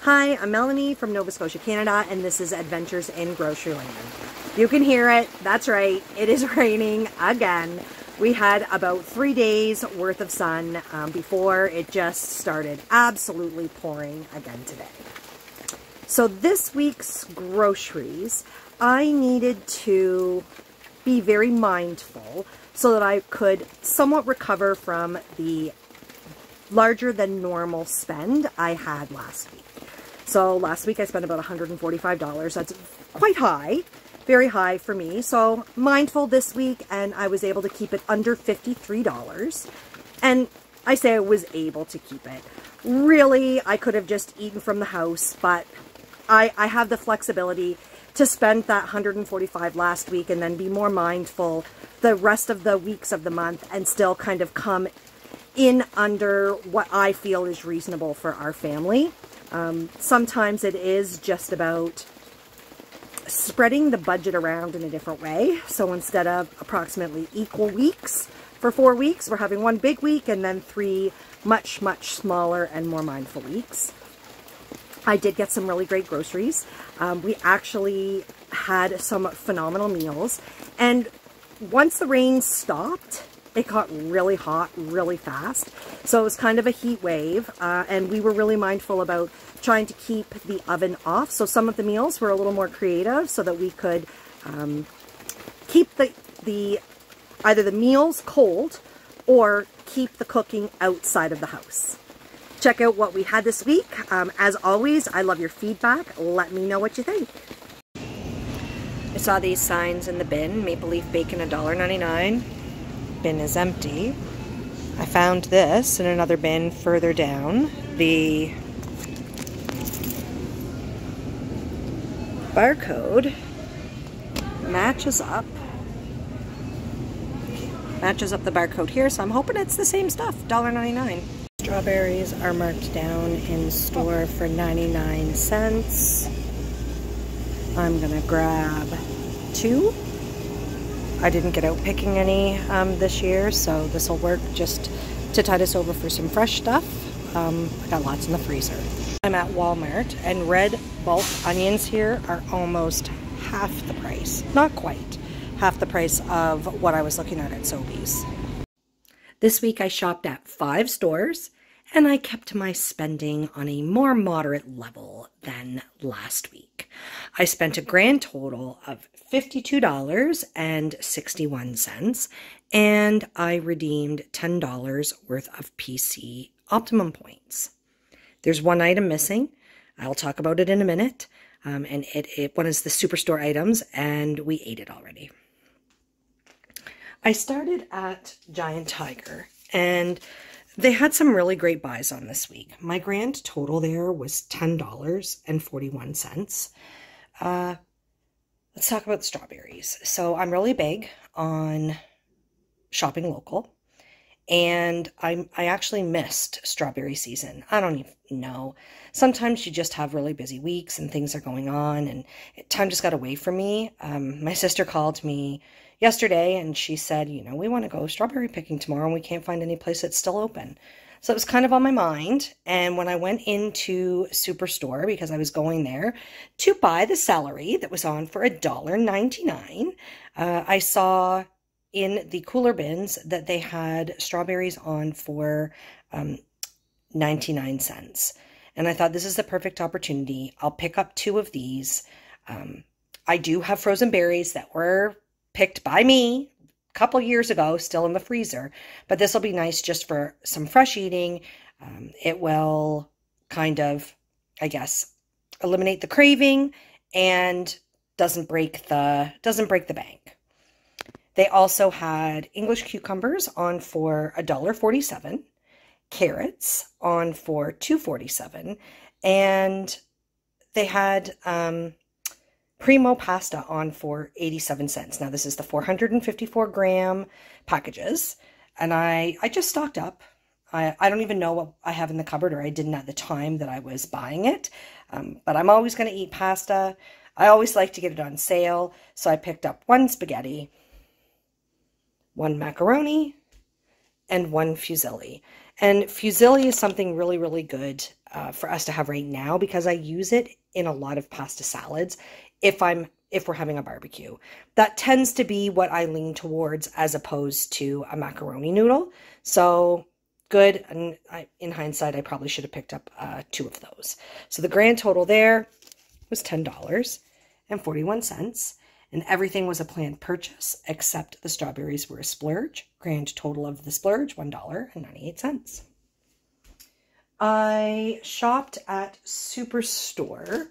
Hi, I'm Melanie from Nova Scotia, Canada, and this is Adventures in Grocery Land. You can hear it. That's right. It is raining again. We had about 3 days worth of sun before it just started absolutely pouring again today. So this week's groceries, I needed to be very mindful so that I could somewhat recover from the larger than normal spend I had last week. So last week I spent about $145. That's quite high, very high for me. So mindful this week, and I was able to keep it under $53. And I say I was able to keep it. Really, I could have just eaten from the house, but I have the flexibility to spend that $145 last week and then be more mindful the rest of the weeks of the month and still kind of come in under what I feel is reasonable for our family. Sometimes it is just about spreading the budget around in a different way. So instead of approximately equal weeks for 4 weeks, we're having one big week and then 3 much, much smaller and more mindful weeks. I did get some really great groceries. We actually had some phenomenal meals. And once the rain stopped, it got really hot really fast. So it was kind of a heat wave, and we were really mindful about trying to keep the oven off. So some of the meals were a little more creative so that we could keep either the meals cold or keep the cooking outside of the house. Check out what we had this week. As always, I love your feedback. Let me know what you think. I saw these signs in the bin. Maple leaf bacon, $1.99. Bin is empty. I found this in another bin further down. The barcode matches up the barcode here, so I'm hoping it's the same stuff. $1.99. Strawberries are marked down in store for 99 cents. I'm gonna grab 2. I didn't get out picking any this year, so this will work just to tide us over for some fresh stuff. I got lots in the freezer. I'm at Walmart, and red bulk onions here are almost half the price. Not quite half the price of what I was looking at Sobeys. This week I shopped at 5 stores, and I kept my spending on a more moderate level than last week. I spent a grand total of $52.61, and I redeemed $10 worth of PC Optimum points. There's one item missing. I'll talk about it in a minute. And one is the Superstore items, and we ate it already. I started at Giant Tiger, and they had some really great buys on this week. My grand total there was $10.41. Let's talk about the strawberries. So I'm really big on shopping local, and I actually missed strawberry season. I don't even know. Sometimes you just have really busy weeks and things are going on, and time just got away from me. My sister called me yesterday and she said, you know, we want to go strawberry picking tomorrow and we can't find any place that's still open. So it was kind of on my mind. And when I went into Superstore, because I was going there to buy the celery that was on for $1.99, I saw in the cooler bins that they had strawberries on for 99 cents. And I thought, this is the perfect opportunity. I'll pick up 2 of these. I do have frozen berries that were picked by me a couple years ago, still in the freezer, but this will be nice just for some fresh eating. It will kind of, I guess, eliminate the craving and doesn't break the bank. They also had English cucumbers on for $1.47, carrots on for $2.47, and they had Primo pasta on for 87 cents. Now this is the 454 gram packages, and I just stocked up. I don't even know what I have in the cupboard, or I didn't at the time that I was buying it, but I'm always going to eat pasta. I always like to get it on sale, so I picked up 1 spaghetti, 1 macaroni, and 1 fusilli. And fusilli is something really, really good for us to have right now, because I use it in a lot of pasta salads if we're having a barbecue. That tends to be what I lean towards as opposed to a macaroni noodle. So good. And in hindsight, I probably should have picked up 2 of those. So the grand total there was $10.41. And everything was a planned purchase, except the strawberries were a splurge. Grand total of the splurge, $1.98. I shopped at Superstore.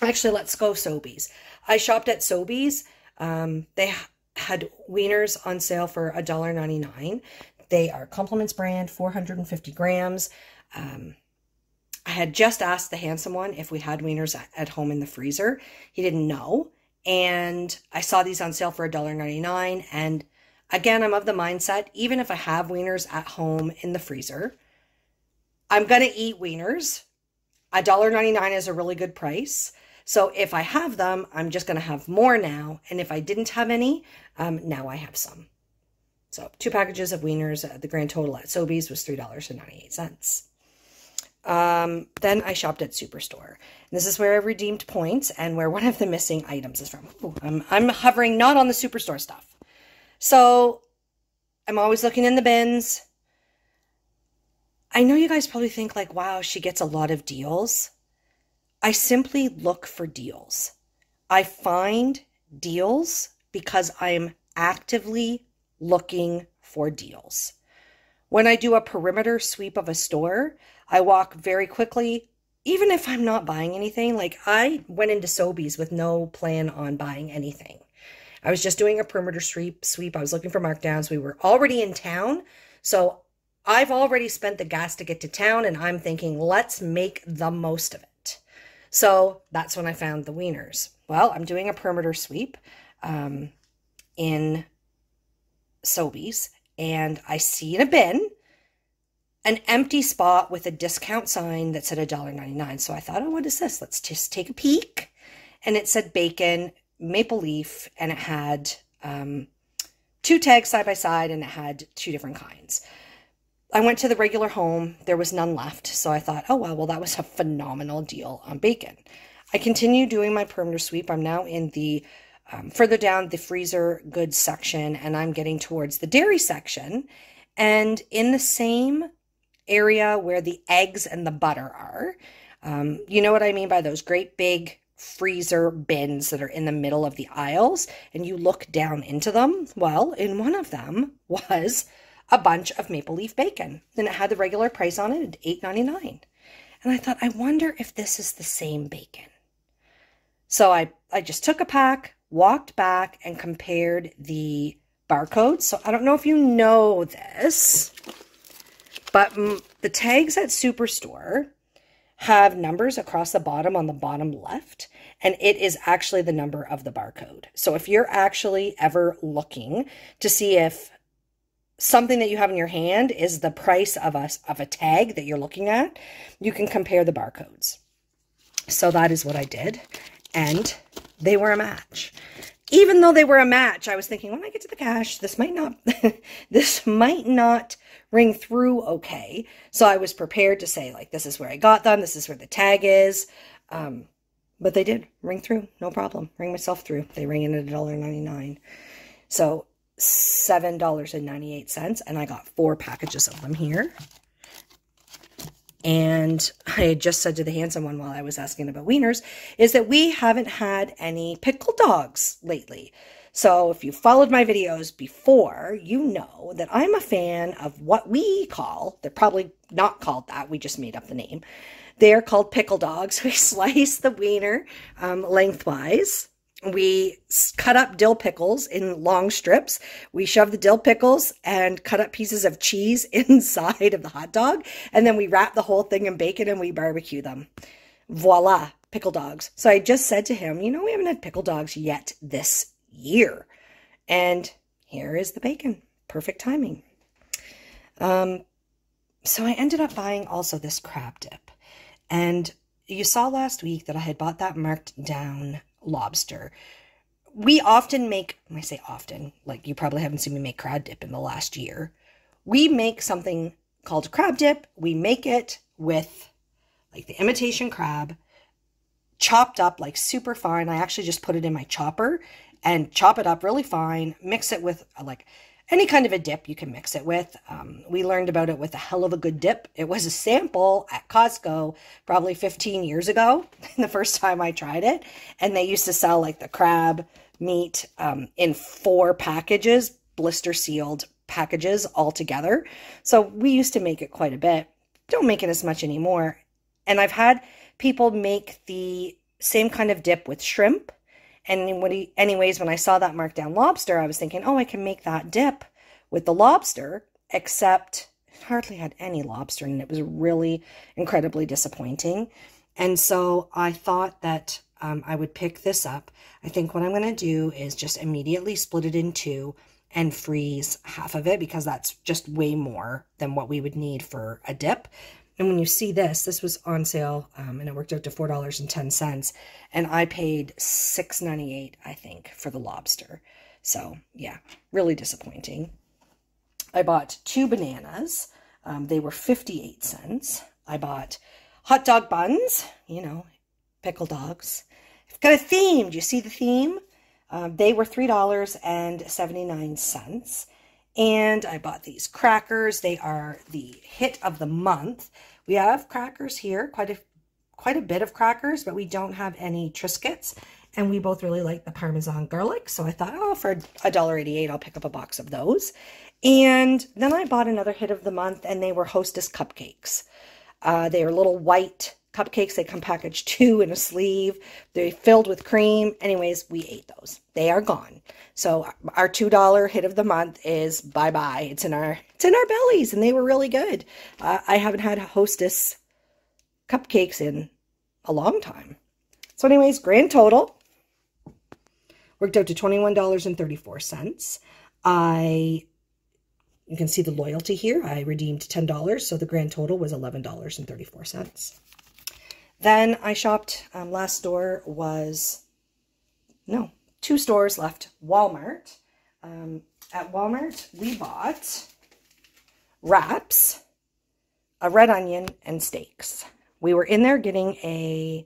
Actually, let's go Sobeys. I shopped at Sobeys. They had wieners on sale for $1.99. They are Compliments brand, 450 grams. I had just asked the handsome one if we had wieners at home in the freezer. He didn't know. And I saw these on sale for $1.99. And again, I'm of the mindset, even if I have wieners at home in the freezer, I'm going to eat wieners. $1.99 is a really good price. So if I have them, I'm just going to have more now. And if I didn't have any, now I have some. So 2 packages of wieners, the grand total at Sobeys was $3.98. Then I shopped at Superstore. This is where I redeemed points and where one of the missing items is from. Ooh, I'm hovering not on the Superstore stuff. So I'm always looking in the bins. I know you guys probably think like, wow, she gets a lot of deals. I simply look for deals. I find deals because I'm actively looking for deals. When I do a perimeter sweep of a store, I walk very quickly, even if I'm not buying anything. Like I went into Sobeys with no plan on buying anything. I was just doing a perimeter sweep. I was looking for markdowns. We were already in town. So I've already spent the gas to get to town, and I'm thinking, let's make the most of it. So that's when I found the wieners. Well, I'm doing a perimeter sweep in Sobeys, and I see in a bin an empty spot with a discount sign that said $1.99. So I thought, oh, what is this? Let's just take a peek. And it said bacon, maple leaf, and it had 2 tags side by side, and it had 2 different kinds. I went to the regular home. There was none left. So I thought, oh, well, that was a phenomenal deal on bacon. I continue doing my perimeter sweep. I'm now in the further down the freezer goods section, and I'm getting towards the dairy section. And in the same area where the eggs and the butter are, you know what I mean by those great big freezer bins that are in the middle of the aisles, and you look down into them. Well, in one of them was a bunch of maple leaf bacon, and it had the regular price on it at $8.99. And I thought, I wonder if this is the same bacon. So I just took a pack, walked back, and compared the barcodes. So I don't know if you know this, but the tags at Superstore have numbers across the bottom on the bottom left, and it is actually the number of the barcode. So if you're actually ever looking to see if something that you have in your hand is the price of a tag that you're looking at, you can compare the barcodes. So that is what I did, and they were a match. Even though they were a match, I was thinking, when I get to the cash, this might not this might not ring through okay. So I was prepared to say, like, this is where I got them, this is where the tag is. But they did ring through, no problem. Ring myself through. They rang in at $1.99. So $7.98, and I got 4 packages of them here. And I had just said to the handsome one while I was asking about wieners, is that we haven't had any pickle dogs lately. So if you followed my videos before, you know that I'm a fan of what we call, they're probably not called that, we just made up the name. They're called pickle dogs. We slice the wiener lengthwise. We cut up dill pickles in long strips. We shove the dill pickles and cut up pieces of cheese inside of the hot dog. And then we wrap the whole thing in bacon and we barbecue them. Voila, pickle dogs. So I just said to him, you know, we haven't had pickle dogs yet this year. And here is the bacon. Perfect timing. So I ended up buying also this crab dip. And you saw last week that I had bought that marked down lobster. We often make, when I say often, like you probably haven't seen me make crab dip in the last year. We make something called crab dip. We make it with like the imitation crab, chopped up like super fine. I actually just put it in my chopper and chop it up really fine, mix it with like any kind of a dip you can mix it with. We learned about it with a hell of a good dip. It was a sample at Costco probably 15 years ago, the first time I tried it. And they used to sell like the crab meat in 4 packages, blister sealed packages all together. So we used to make it quite a bit. Don't make it as much anymore. And I've had people make the same kind of dip with shrimp. And anyways, when I saw that marked down lobster, I was thinking, oh, I can make that dip with the lobster, except it hardly had any lobster in it. It was really incredibly disappointing. And so I thought that I would pick this up. I think what I'm going to do is just immediately split it in 2 and freeze half of it, because that's just way more than what we would need for a dip. And when you see this, this was on sale, and it worked out to $4.10, and I paid $6.98, I think, for the lobster. So yeah, really disappointing. I bought 2 bananas. They were 58 cents. I bought hot dog buns, you know, pickle dogs. I've got a theme. Do you see the theme? They were $3.79. And I bought these crackers. They are the hit of the month. We have crackers here, quite a bit of crackers, but we don't have any Triscuits. And we both really like the Parmesan garlic. So I thought, oh, for $1.88, I'll pick up a box of those. And then I bought another hit of the month, and they were Hostess cupcakes. They are little white cupcakes. They come packaged 2 in a sleeve. They're filled with cream. Anyways, we ate those. They are gone. So our $2 hit of the month is bye-bye. It's in our bellies, and they were really good. I haven't had Hostess cupcakes in a long time. So anyways, grand total worked out to $21.34. You can see the loyalty here. I redeemed $10, so the grand total was $11.34. Then I shopped, last store was, no, 2 stores left. Walmart. At Walmart, we bought wraps, a red onion, and steaks. We were in there getting a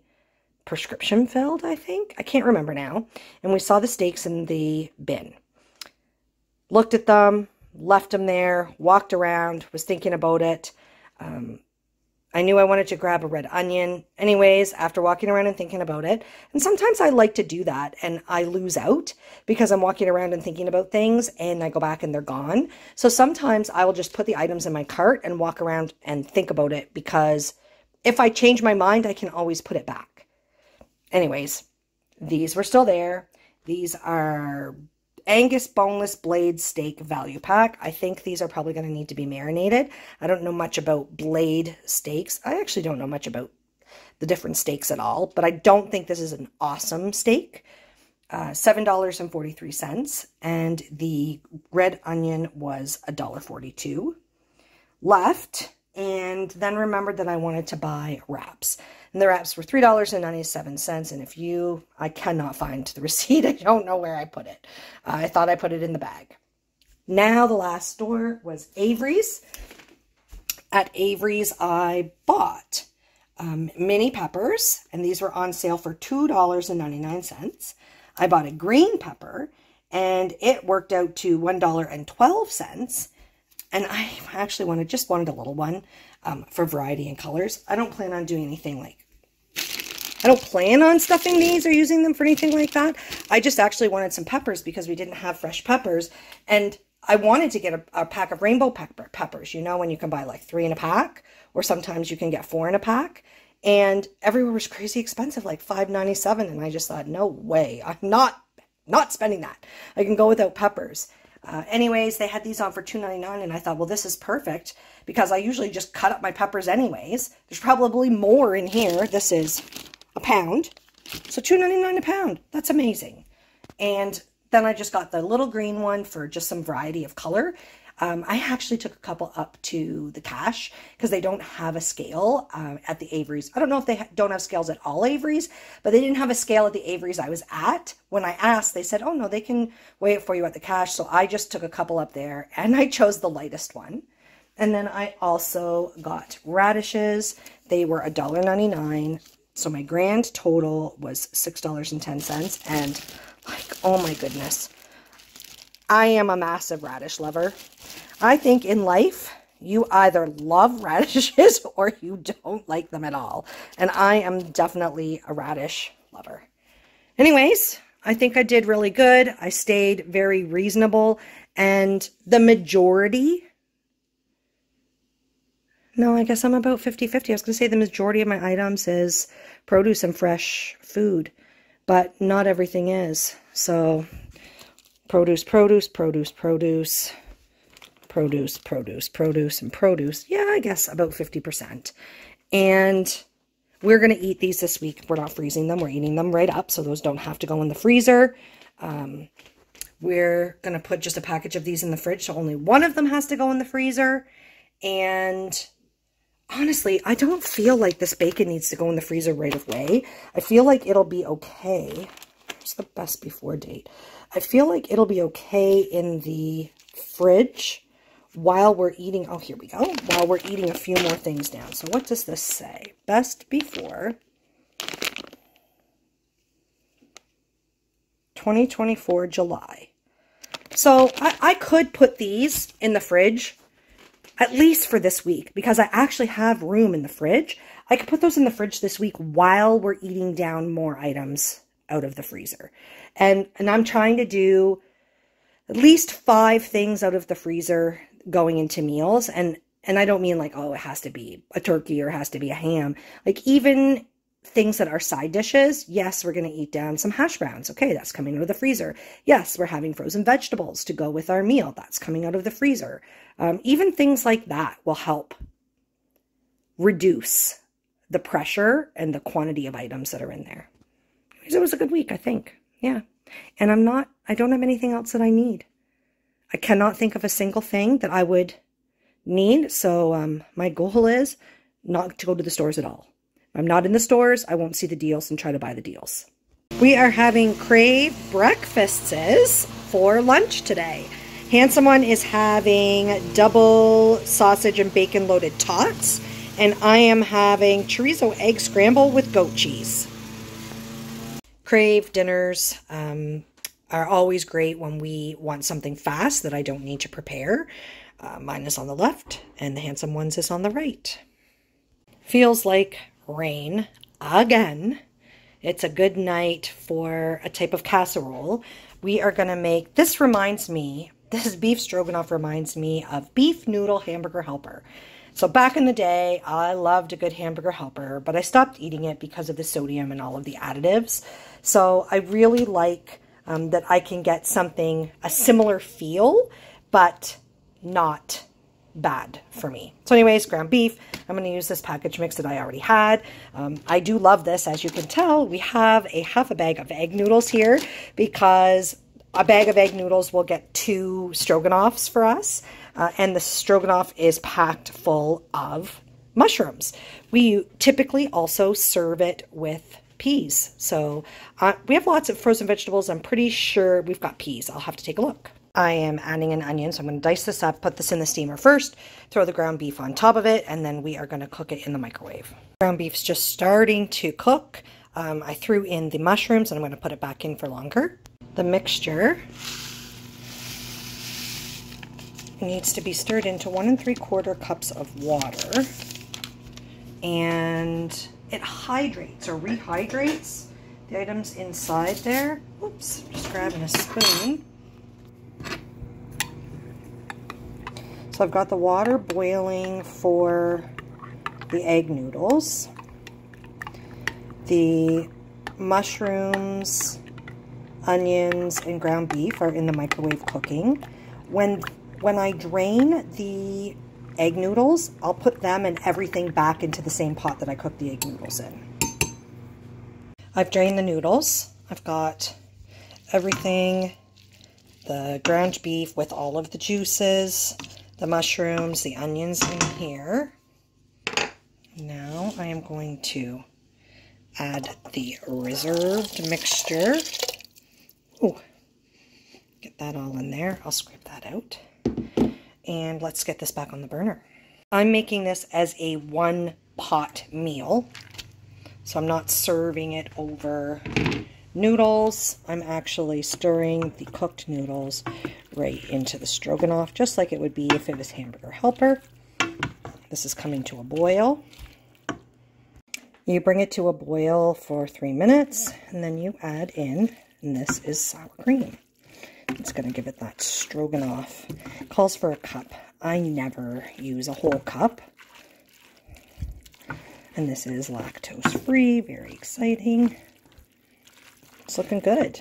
prescription filled, I think. I can't remember now. And we saw the steaks in the bin. Looked at them, left them there, walked around, was thinking about it. I knew I wanted to grab a red onion. Anyways, after walking around and thinking about it, and sometimes I like to do that and I lose out because I'm walking around and thinking about things and I go back and they're gone. So sometimes I will just put the items in my cart and walk around and think about it, because if I change my mind, I can always put it back. Anyways, these were still there. These are Angus boneless blade steak value pack. I think these are probably going to need to be marinated. I don't know much about blade steaks. I actually don't know much about the different steaks at all, but I don't think this is an awesome steak. $7.43, and the red onion was $1.42 left. And then remembered that I wanted to buy wraps. And the wraps were $3.97. And I cannot find the receipt. I don't know where I put it. I thought I put it in the bag. Now the last store was Avery's. At Avery's, I bought mini peppers. And these were on sale for $2.99. I bought a green pepper. And it worked out to $1.12. And I actually just wanted a little one for variety and colors. I don't plan on doing anything I don't plan on stuffing these or using them for anything like that. I just actually wanted some peppers because we didn't have fresh peppers. And I wanted to get a pack of rainbow peppers, you know, when you can buy like 3 in a pack, or sometimes you can get 4 in a pack. And everywhere was crazy expensive, like $5.97. And I just thought, no way, I'm not spending that. I can go without peppers. Anyways, they had these on for $2.99, and I thought, well, this is perfect because I usually just cut up my peppers anyways. There's probably more in here. This is a pound, so $2.99 a pound. That's amazing. And then I just got the little green one for just some variety of color. I actually took a couple up to the cash because they don't have a scale at the Avery's. I don't know if they don't have scales at all Avery's, but they didn't have a scale at the Avery's I was at. When I asked, they said, oh no, they can weigh it for you at the cash. So I just took a couple up there and I chose the lightest one. And then I also got radishes. They were $1.99. So my grand total was $6.10. And like, oh my goodness, I am a massive radish lover. I think in life, you either love radishes or you don't like them at all. And I am definitely a radish lover. Anyways, I think I did really good. I stayed very reasonable. And the majority, no, I guess I'm about 50-50. I was going to say the majority of my items is produce and fresh food, but not everything is. So produce, produce, produce, produce, produce, produce, produce, and produce. Yeah, I guess about 50%. And we're going to eat these this week. We're not freezing them. We're eating them right up, so those don't have to go in the freezer. We're going to put just a package of these in the fridge, so only one of them has to go in the freezer. And honestly, I don't feel like this bacon needs to go in the freezer right away. I feel like it'll be okay. What's the best before date? I feel like it'll be okay in the fridge while we're eating. Oh, here we go. While we're eating a few more things down. So what does this say? Best before 2024 July. So I could put these in the fridge at least for this week, because I actually have room in the fridge. I could put those in the fridge this week while we're eating down more items out of the freezer. And I'm trying to do at least 5 things out of the freezer going into meals. And I don't mean like, oh, it has to be a turkey or it has to be a ham. Like even things that are side dishes. Yes, we're going to eat down some hash browns. Okay, that's coming out of the freezer. Yes, we're having frozen vegetables to go with our meal. That's coming out of the freezer. Even things like that will help reduce the pressure and the quantity of items that are in there. It was a good week, I think. Yeah. And I don't have anything else that I need. I cannot think of a single thing that I would need. So my goal is not to go to the stores at all. If I'm not in the stores, I won't see the deals and try to buy the deals. We are having Crave breakfasts for lunch today. Handsome One is having double sausage and bacon loaded tots. And I am having chorizo egg scramble with goat cheese. Crave dinners are always great when we want something fast that I don't need to prepare. Mine is on the left and the Handsome One's is on the right. Feels like rain again. It's a good night for a type of casserole. We are going to make, this beef stroganoff reminds me of beef noodle hamburger helper. So back in the day, I loved a good hamburger helper, but I stopped eating it because of the sodium and all of the additives. So I really like that I can get something, a similar feel, but not bad for me. So anyways, ground beef. I'm going to use this package mix that I already had. I do love this. As you can tell, we have a half a bag of egg noodles here because a bag of egg noodles will get 2 stroganoffs for us. And the stroganoff is packed full of mushrooms. We typically also serve it with peas. So we have lots of frozen vegetables. I'm pretty sure we've got peas. I'll have to take a look. I am adding an onion, so I'm going to dice this up, put this in the steamer first, throw the ground beef on top of it, and then we are going to cook it in the microwave. Ground beef's just starting to cook. I threw in the mushrooms, and I'm going to put it back in for longer. The mixture needs to be stirred into 1 3/4 cups of water, and it hydrates or rehydrates the items inside there. Oops, just grabbing a spoon. So I've got the water boiling for the egg noodles. The mushrooms, onions, and ground beef are in the microwave cooking. When I drain the egg noodles, I'll put them and everything back into the same pot that I cooked the egg noodles in. I've drained the noodles. I've got everything, the ground beef with all of the juices, the mushrooms, the onions in here. Now I am going to add the reserved mixture. Ooh, get that all in there. I'll scrape that out. And let's get this back on the burner. I'm making this as a one pot meal. So I'm not serving it over noodles. I'm actually stirring the cooked noodles right into the stroganoff, just like it would be if it was hamburger helper. This is coming to a boil. You bring it to a boil for 3 minutes, and then you add in, and this is sour cream. It's going to give it that stroganoff. It calls for a cup. I never use a whole cup. And this is lactose free, very exciting. It's looking good.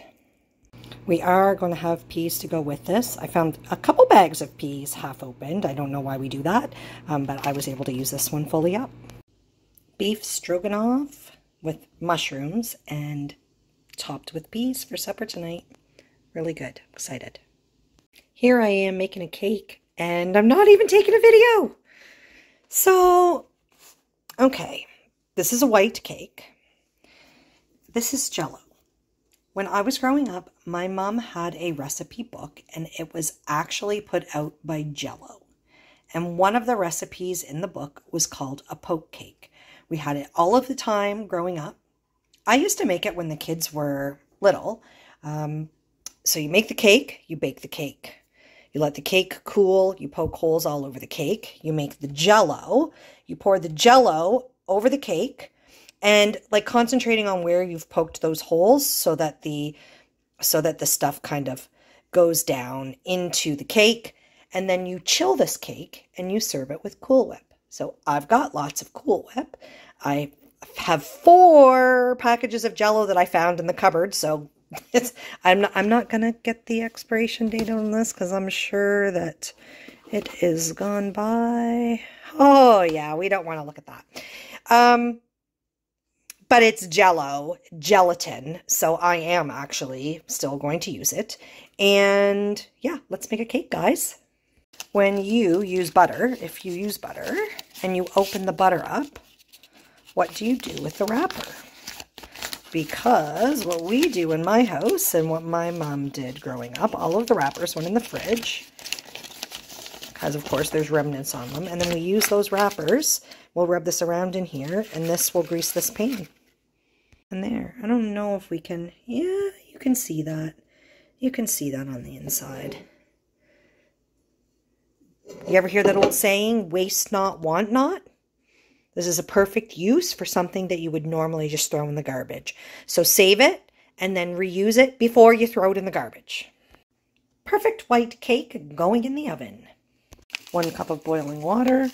We are going to have peas to go with this. I found a couple bags of peas half opened. I don't know why we do that, but I was able to use this one fully up. Beef stroganoff with mushrooms and topped with peas for supper tonight. Really good. Excited. Here I am making a cake, and I'm not even taking a video. So, okay, this is a white cake. This is Jell-O. When I was growing up, my mom had a recipe book, and it was actually put out by Jell-O. And one of the recipes in the book was called a poke cake. We had it all of the time growing up. I used to make it when the kids were little. So you make the cake, you bake the cake. You let the cake cool, you poke holes all over the cake. You make the Jell-O, you pour the Jell-O over the cake, and like concentrating on where you've poked those holes so that the stuff kind of goes down into the cake. And then you chill this cake and you serve it with Cool Whip. So I've got lots of Cool Whip. I have 4 packages of Jell-O that I found in the cupboard. So I'm not going to get the expiration date on this because I'm sure that it is gone by. Oh yeah, we don't want to look at that. But it's Jell-O, gelatin. So I am actually still going to use it. And yeah, let's make a cake, guys. When you use butter, if you use butter and you open the butter up, what do you do with the wrapper? Because what we do in my house and what my mom did growing up, all of the wrappers went in the fridge. Because of course there's remnants on them. And then we use those wrappers. We'll rub this around in here and this will grease this pan. And there, I don't know if we can, yeah, you can see that. You can see that on the inside. You ever hear that old saying, waste not, want not? This is a perfect use for something that you would normally just throw in the garbage. So save it and then reuse it before you throw it in the garbage. Perfect white cake going in the oven. 1 cup of boiling water.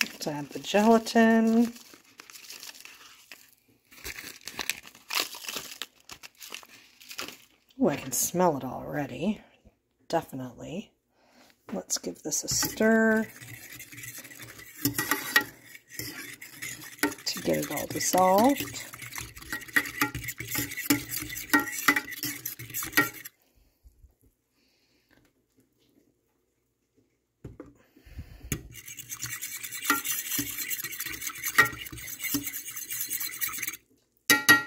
Let's add the gelatin. Oh, I can smell it already. Definitely. Let's give this a stir to get it all dissolved.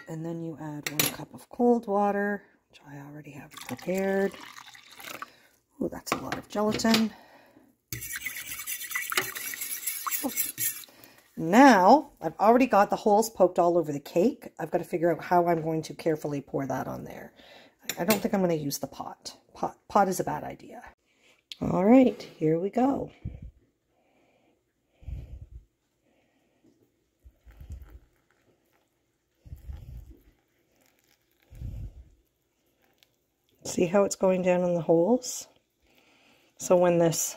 And then you add 1 cup of cold water, which I already have prepared. Oh, that's a lot of gelatin. Oh. Now, I've already got the holes poked all over the cake. I've got to figure out how I'm going to carefully pour that on there. I don't think I'm going to use the pot. Pot is a bad idea. All right, here we go. See how it's going down in the holes? So when this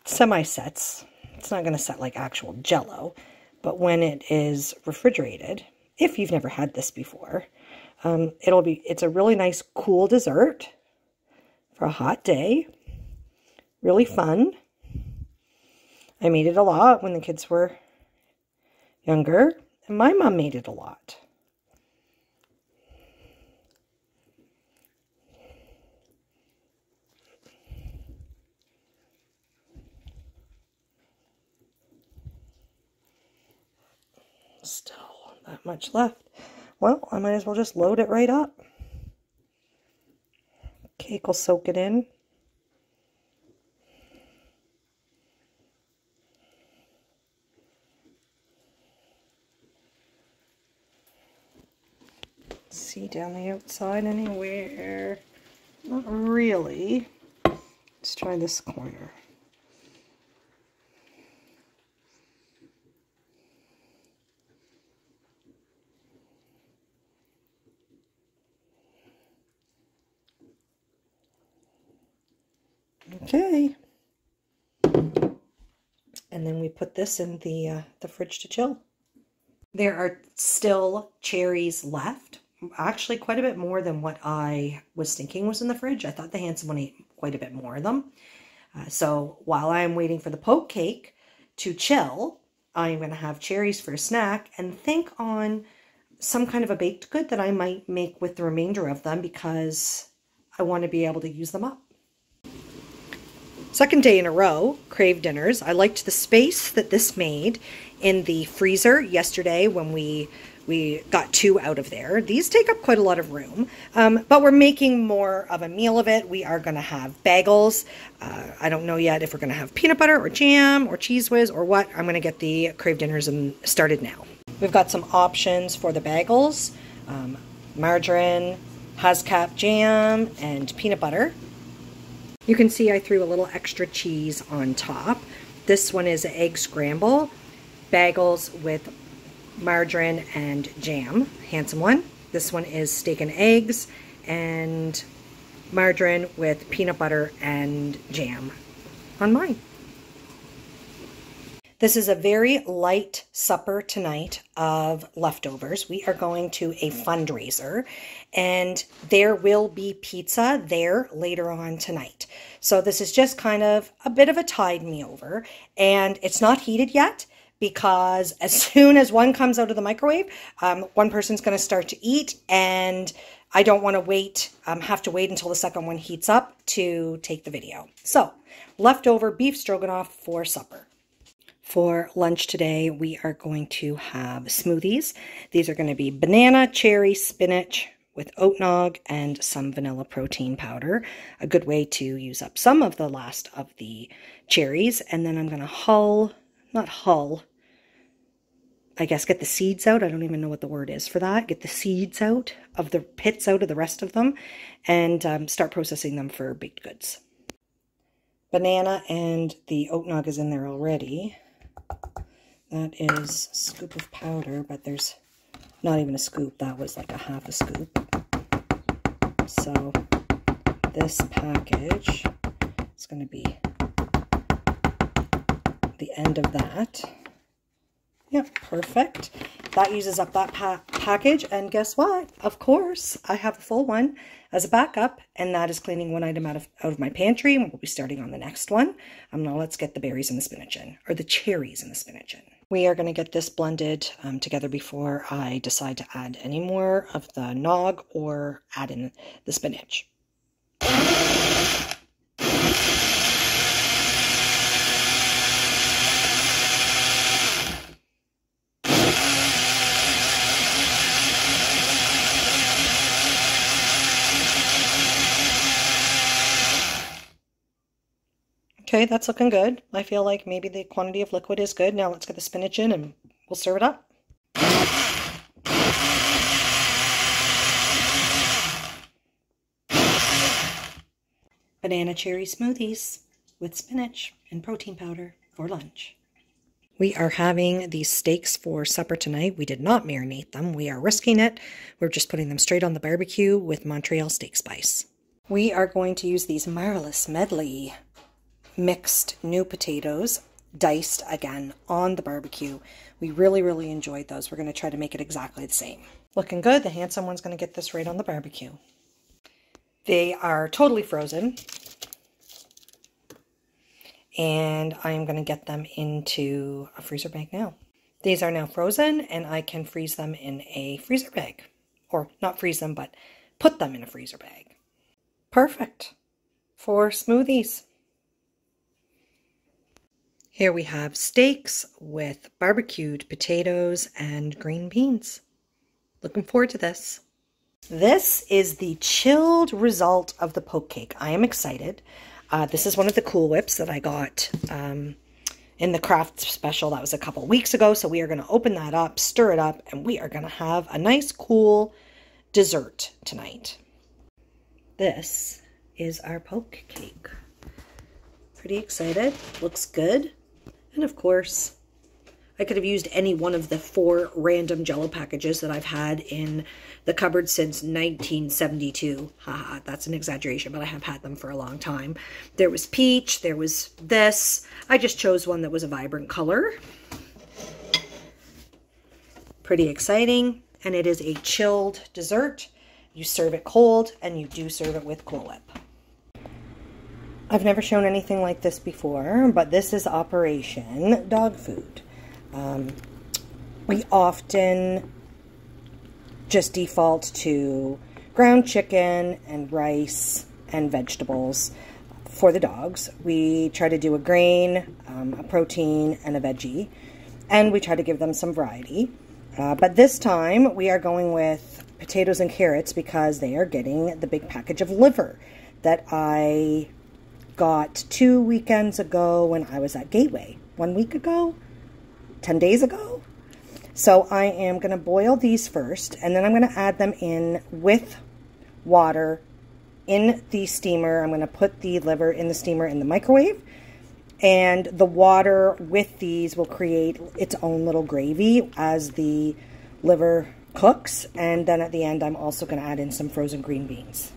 semi-sets, it's not going to set like actual Jell-O, but when it is refrigerated, if you've never had this before, it's a really nice cool dessert for a hot day. Really fun. I made it a lot when the kids were younger, and my mom made it a lot. Still that much left. Well, I might as well just load it right up. Cake will soak it in. See down the outside anywhere? Not really. Let's try this corner. Okay. And then we put this in the fridge to chill. There are still cherries left. Actually, quite a bit more than what I was thinking was in the fridge. I thought the handsome one ate quite a bit more of them. So while I'm waiting for the poke cake to chill, I'm going to have cherries for a snack and think on some kind of a baked good that I might make with the remainder of them because I want to be able to use them up. Second day in a row, Crave dinners. I liked the space that this made in the freezer yesterday when we got 2 out of there. These take up quite a lot of room, but we're making more of a meal of it. We are going to have bagels. I don't know yet if we're going to have peanut butter or jam or Cheese Whiz or what. I'm going to get the Crave dinners started now. We've got some options for the bagels. Margarine, Hascap jam, and peanut butter. You can see I threw a little extra cheese on top. This one is egg scramble, bagels with margarine and jam, handsome one. This one is steak and eggs and margarine with peanut butter and jam on mine. This is a very light supper tonight of leftovers. We are going to a fundraiser and there will be pizza there later on tonight. So this is just kind of a bit of a tide me over, and it's not heated yet because as soon as one comes out of the microwave, one person's going to start to eat, and I don't want to have to wait until the second one heats up to take the video. So leftover beef stroganoff for supper. For lunch today, we are going to have smoothies. These are going to be banana, cherry, spinach with oat nog and some vanilla protein powder. A good way to use up some of the last of the cherries. And then I'm going to get the seeds out. I don't even know what the word is for that. Get the seeds out of the pits out of the rest of them and start processing them for baked goods. Banana and the oat nog is in there already. That is a scoop of powder, but there's not even a scoop. That was like a half a scoop. So this package is going to be the end of that. Yep, perfect. That uses up that package, and guess what? Of course, I have a full one as a backup, and that is cleaning one item out of my pantry, and we'll be starting on the next one. Now let's get the berries and the spinach in, or the cherries and the spinach in. We are going to get this blended together before I decide to add any more of the nog or add in the spinach. Okay, that's looking good. I feel like maybe the quantity of liquid is good. Now let's get the spinach in and we'll stir it up. Banana cherry smoothies with spinach and protein powder for lunch. We are having these steaks for supper tonight. We did not marinate them. We are risking it. We're just putting them straight on the barbecue with Montreal steak spice. We are going to use these Marvelous Medley mixed new potatoes, diced again on the barbecue. We really, really enjoyed those. We're going to try to make it exactly the same. Looking good. The handsome one's going to get this right on the barbecue. They are totally frozen, and I'm going to get them into a freezer bag now. These are now frozen, and I can freeze them in a freezer bag. Or not freeze them, but put them in a freezer bag. Perfect for smoothies. Here we have steaks with barbecued potatoes and green beans. Looking forward to this. This is the chilled result of the poke cake. I am excited. This is one of the Cool Whips that I got in the craft special. That was a couple weeks ago. So we are going to open that up, stir it up, and we are going to have a nice, cool, dessert tonight. This is our poke cake. Pretty excited. Looks good. And of course, I could have used any one of the 4 random Jell-O packages that I've had in the cupboard since 1972. Haha, that's an exaggeration, but I have had them for a long time. There was peach, there was this. I just chose one that was a vibrant color. Pretty exciting, and it is a chilled dessert. You serve it cold, and you do serve it with Cool Whip. I've never shown anything like this before, but this is Operation Dog Food. We often just default to ground chicken and rice and vegetables for the dogs. We try to do a grain, a protein, and a veggie, and we try to give them some variety. But this time we are going with potatoes and carrots because they are getting the big package of liver that I got 2 weekends ago when I was at Gateway. 1 week ago? 10 days ago? So I am going to boil these first, and then I'm going to add them in with water in the steamer. I'm going to put the liver in the steamer in the microwave, and the water with these will create its own little gravy as the liver cooks. And then at the end, I'm also going to add in some frozen green beans.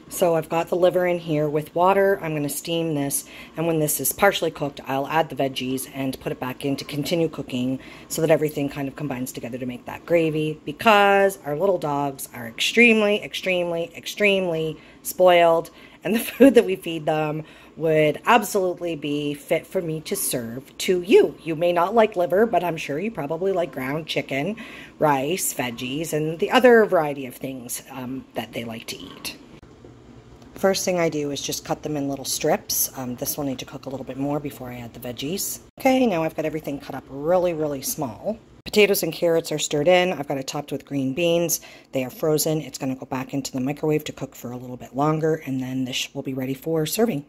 So I've got the liver in here with water. I'm going to steam this, and when this is partially cooked, I'll add the veggies and put it back in to continue cooking so that everything kind of combines together to make that gravy, because our little dogs are extremely, extremely, extremely spoiled, and the food that we feed them would absolutely be fit for me to serve to you. You may not like liver, but I'm sure you probably like ground chicken, rice, veggies, and the other variety of things that they like to eat. First thing I do is just cut them in little strips. This will need to cook a little bit more before I add the veggies. Okay, now I've got everything cut up really, really small. Potatoes and carrots are stirred in. I've got it topped with green beans. They are frozen. It's going to go back into the microwave to cook for a little bit longer, and then this will be ready for serving.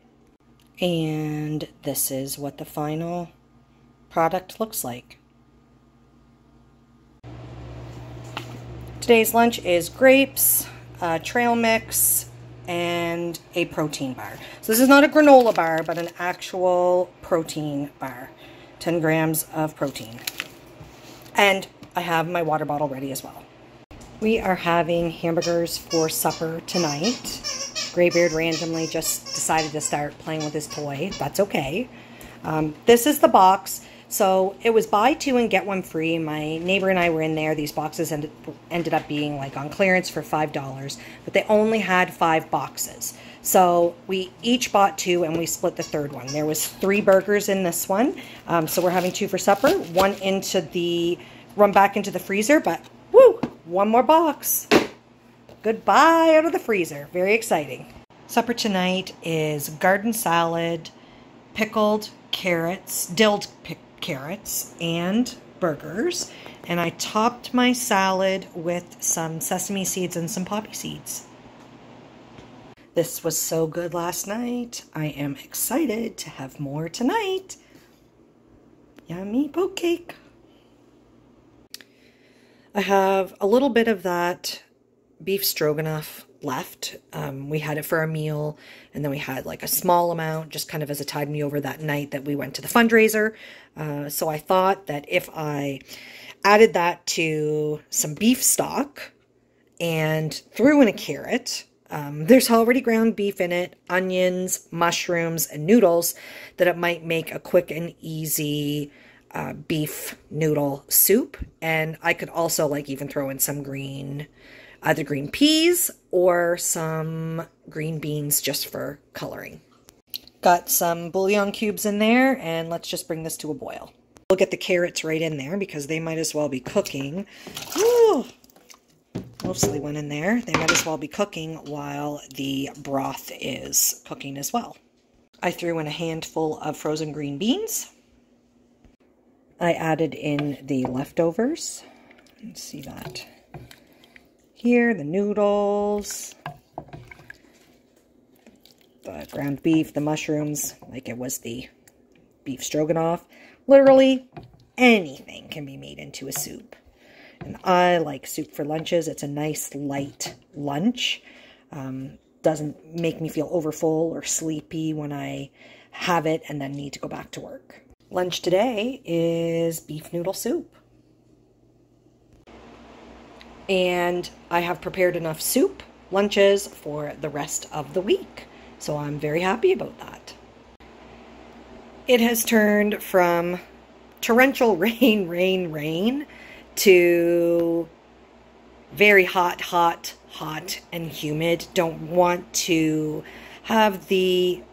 And this is what the final product looks like. Today's lunch is grapes, trail mix, and a protein bar. So this is not a granola bar, but an actual protein bar. 10 grams of protein. And I have my water bottle ready as well. We are having hamburgers for supper tonight. Graybeard randomly just decided to start playing with his toy. That's okay. This is the box. So it was buy 2 and get 1 free. My neighbor and I were in there. These boxes ended up being like on clearance for $5, but they only had 5 boxes. So we each bought 2 and we split the third one. There was 3 burgers in this one. So we're having 2 for supper. 1 run back into the freezer, but woo, 1 more box. Goodbye out of the freezer. Very exciting. Supper tonight is garden salad, pickled carrots, dilled carrots, and burgers. And I topped my salad with some sesame seeds and some poppy seeds. This was so good last night. I am excited to have more tonight. Yummy poke cake. I have a little bit of that beef stroganoff left. We had it for a meal, and then we had like a small amount just kind of as a tide me over that night that we went to the fundraiser. So I thought that if I added that to some beef stock and threw in a carrot, there's already ground beef in it, onions, mushrooms, and noodles, that it might make a quick and easy beef noodle soup. And I could also like even throw in some either green peas or some green beans just for coloring. Got some bouillon cubes in there, and let's just bring this to a boil. We'll get the carrots right in there because they might as well be cooking. Ooh, mostly went in there. They might as well be cooking while the broth is cooking as well. I threw in a handful of frozen green beans. I added in the leftovers. Let's see that. Here, the noodles, the ground beef, the mushrooms, like it was the beef stroganoff. Literally anything can be made into a soup. And I like soup for lunches. It's a nice light lunch. Doesn't make me feel overfull or sleepy when I have it and then need to go back to work. Lunch today is beef noodle soup. And I have prepared enough soup lunches for the rest of the week. So I'm very happy about that. It has turned from torrential rain to very hot and humid. Don't want to have any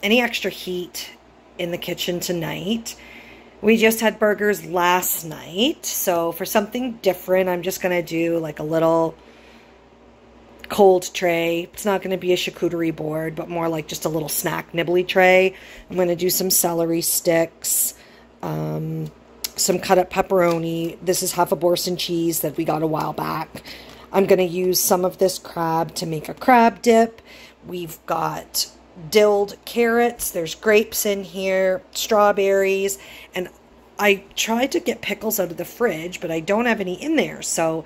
extra heat in the kitchen tonight. We just had burgers last night, so for something different, I'm just going to do like a little cold tray. It's not going to be a charcuterie board, but more like just a little snack nibbly tray. I'm going to do some celery sticks, some cut up pepperoni. This is half a Boursin cheese that we got a while back. I'm going to use some of this crab to make a crab dip. We've got dilled carrots. There's grapes in here, strawberries, and I tried to get pickles out of the fridge, but I don't have any in there. So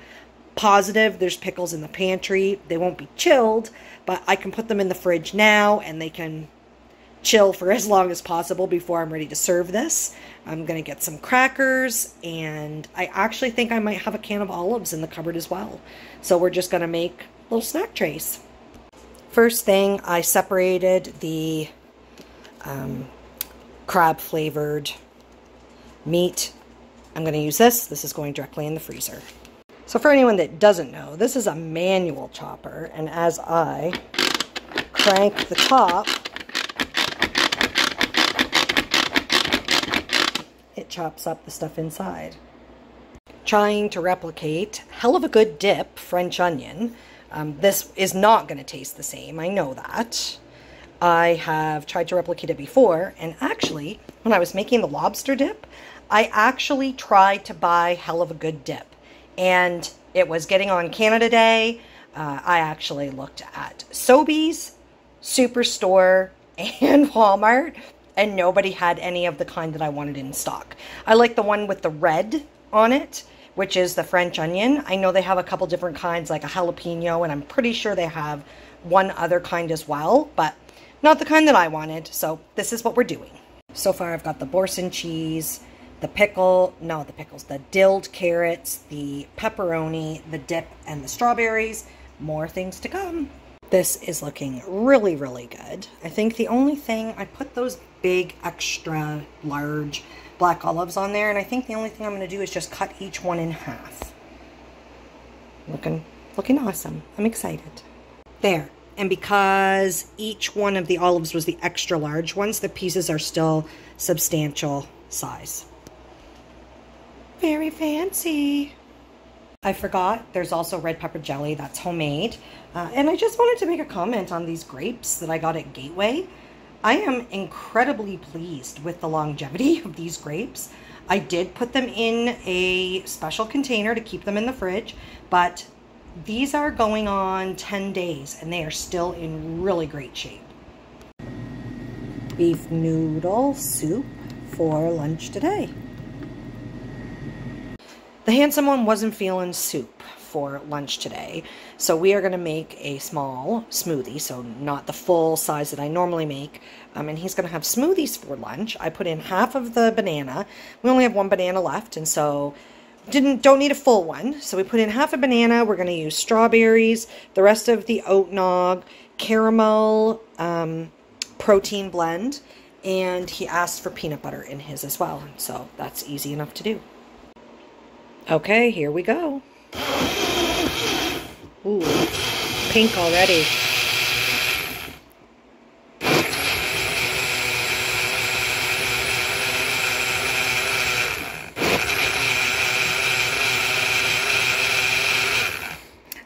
positive there's pickles in the pantry. They won't be chilled, but I can put them in the fridge now and they can chill for as long as possible before I'm ready to serve this. I'm going to get some crackers, and I actually think I might have a can of olives in the cupboard as well. So we're just going to make little snack trays. First thing, I separated the crab flavored meat. I'm going to use this. This is going directly in the freezer. So for anyone that doesn't know, this is a manual chopper, and as I crank the top, it chops up the stuff inside. Trying to replicate hell of a good dip French onion. This is not going to taste the same, I know that. I have tried to replicate it before, and actually, when I was making the lobster dip, I actually tried to buy hell of a good dip. And it was getting on Canada Day. I actually looked at Sobeys, Superstore, and Walmart, and nobody had any of the kind that I wanted in stock. I like the one with the red on it, which is the French onion. I know they have a couple different kinds, like a jalapeno, and I'm pretty sure they have one other kind as well, but not the kind that I wanted. So this is what we're doing. So far I've got the Boursin cheese, the dilled carrots, the pepperoni, the dip, and the strawberries. More things to come. This is looking really, really good. I think the only thing, I put those big, extra large black olives on there, and I think the only thing I'm going to do is just cut each one in half. Looking awesome. I'm excited. There. And because each one of the olives was the extra large ones, the pieces are still substantial size. Very fancy. I forgot, there's also red pepper jelly that's homemade. And I just wanted to make a comment on these grapes that I got at Gateway. I am incredibly pleased with the longevity of these grapes. I did put them in a special container to keep them in the fridge, but these are going on 10 days and they are still in really great shape. Beef noodle soup for lunch today. The handsome one wasn't feeling soup for lunch today, so we are going to make a small smoothie, so not the full size that I normally make, and he's going to have smoothies for lunch. I put in half of the banana. We only have one banana left, and so don't need a full one, so we put in half a banana. We're going to use strawberries, the rest of the oat nog, caramel protein blend, and he asked for peanut butter in his as well, so that's easy enough to do. Okay, here we go. Ooh, pink already.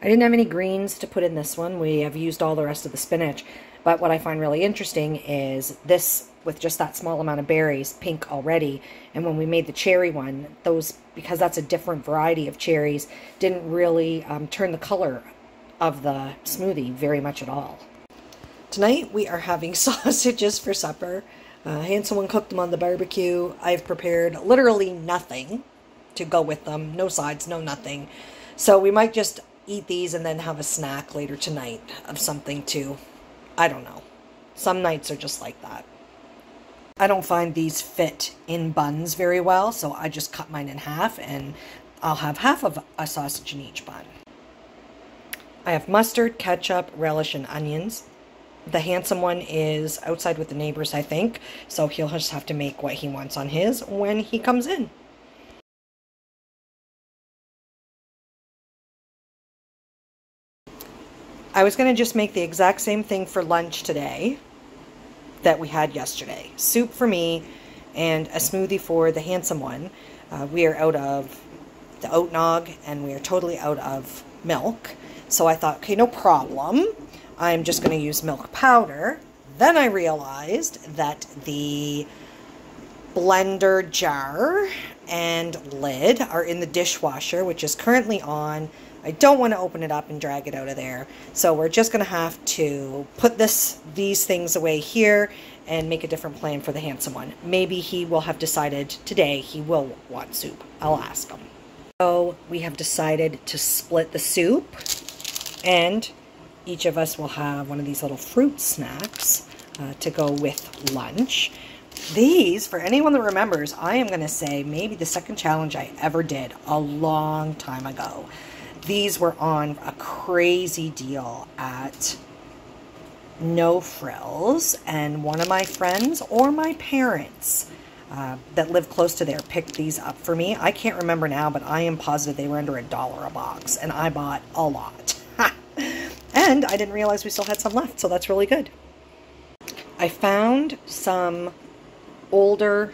I didn't have any greens to put in this one. We have used all the rest of the spinach. But what I find really interesting is this, with just that small amount of berries, pink already. And when we made the cherry one, those, because that's a different variety of cherries, didn't really turn the color of the smoothie very much at all. Tonight we are having sausages for supper. Handsome one cooked them on the barbecue. I've prepared literally nothing to go with them. No sides, no nothing. So we might just eat these and then have a snack later tonight of something too. I don't know. Some nights are just like that. I don't find these fit in buns very well, so I just cut mine in half and I'll have half of a sausage in each bun. I have mustard, ketchup, relish, and onions. The handsome one is outside with the neighbors, I think, so he'll just have to make what he wants on his when he comes in. I was going to just make the exact same thing for lunch today that we had yesterday. Soup for me and a smoothie for the handsome one. We are out of the oat nog and we are totally out of milk. So I thought, okay, no problem. I'm just going to use milk powder. Then I realized that the blender jar and lid are in the dishwasher, which is currently on. I don't want to open it up and drag it out of there. So we're just going to have to put these things away here and make a different plan for the handsome one. Maybe he will have decided today he will want soup. I'll ask him. So we have decided to split the soup, and each of us will have one of these little fruit snacks to go with lunch. These, for anyone that remembers, I am going to say maybe the second challenge I ever did a long time ago. These were on a crazy deal at No Frills, and one of my friends or my parents that live close to there picked these up for me. I can't remember now, but I am positive they were under $1 a box, and I bought a lot. And I didn't realize we still had some left, so that's really good. I found some older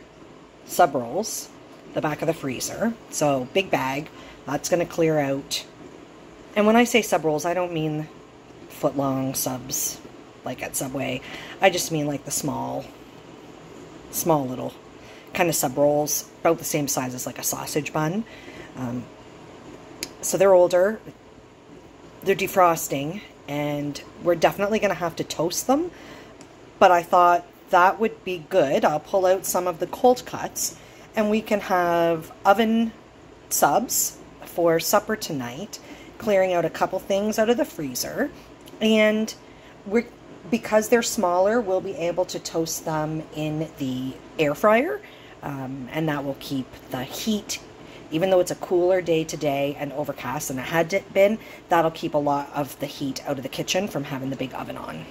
sub rolls, the back of the freezer. So big bag, that's going to clear out. And when I say sub rolls, I don't mean foot-long subs like at Subway. I just mean like the small little kind of sub rolls, about the same size as like a sausage bun. So they're older, they're defrosting, and we're definitely going to have to toast them. But I thought that would be good. I'll pull out some of the cold cuts and we can have oven subs for supper tonight, clearing out a couple things out of the freezer. And because they're smaller, we'll be able to toast them in the air fryer. And that will keep the heat, even though it's a cooler day today and overcast than it had been, that'll keep a lot of the heat out of the kitchen from having the big oven on.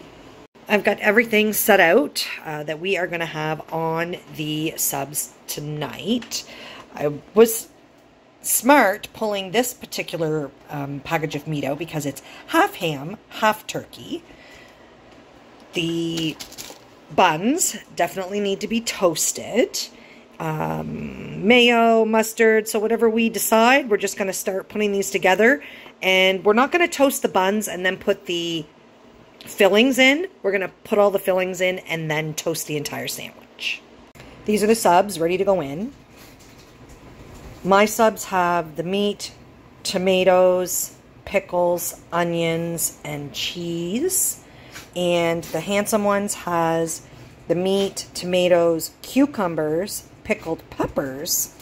I've got everything set out that we are going to have on the subs tonight. I was smart pulling this particular package of meat out because it's half ham, half turkey. The buns definitely need to be toasted. Mayo, mustard, so whatever we decide, we're just going to start putting these together. And we're not going to toast the buns and then put the fillings in. We're going to put all the fillings in and then toast the entire sandwich. These are the subs ready to go in. My subs have the meat, tomatoes, pickles, onions, and cheese. And the handsome ones has the meat, tomatoes, cucumbers, pickled peppers,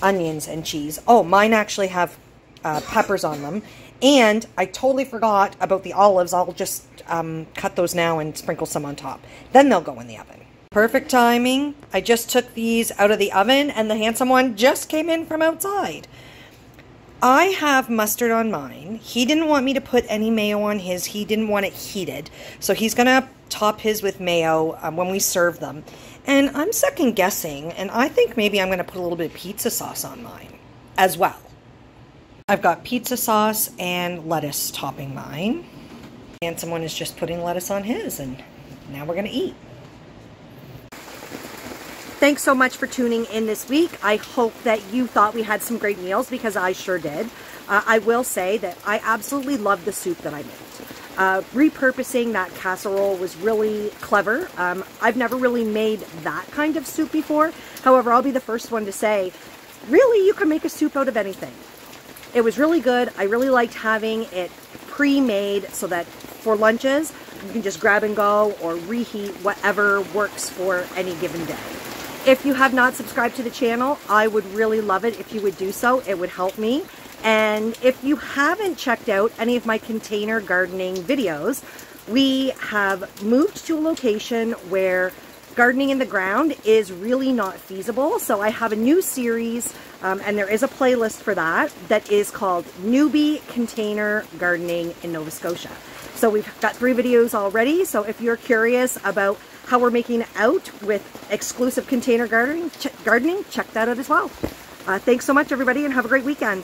onions, and cheese. Oh, mine actually have peppers on them. And I totally forgot about the olives. I'll just cut those now and sprinkle some on top. Then they'll go in the oven. Perfect timing. I just took these out of the oven and the handsome one just came in from outside. I have mustard on mine. He didn't want me to put any mayo on his. He didn't want it heated. So he's going to top his with mayo when we serve them. And I'm second guessing, and I think maybe I'm going to put a little bit of pizza sauce on mine as well. I've got pizza sauce and lettuce topping mine. And someone is just putting lettuce on his, and now we're going to eat. Thanks so much for tuning in this week. I hope that you thought we had some great meals, because I sure did. I will say that I absolutely love the soup that I made. Repurposing that casserole was really clever. I've never really made that kind of soup before. However, I'll be the first one to say, really, you can make a soup out of anything. It was really good. I really liked having it pre-made so that for lunches, you can just grab and go or reheat whatever works for any given day. If you have not subscribed to the channel, I would really love it if you would do so. It would help me. And if you haven't checked out any of my container gardening videos, we have moved to a location where gardening in the ground is really not feasible. So I have a new series, and there is a playlist for that, that is called Newbie Container Gardening in Nova Scotia. So we've got 3 videos already. So if you're curious about how we're making it out with exclusive container gardening, check that out as well. Thanks so much, everybody, and have a great weekend.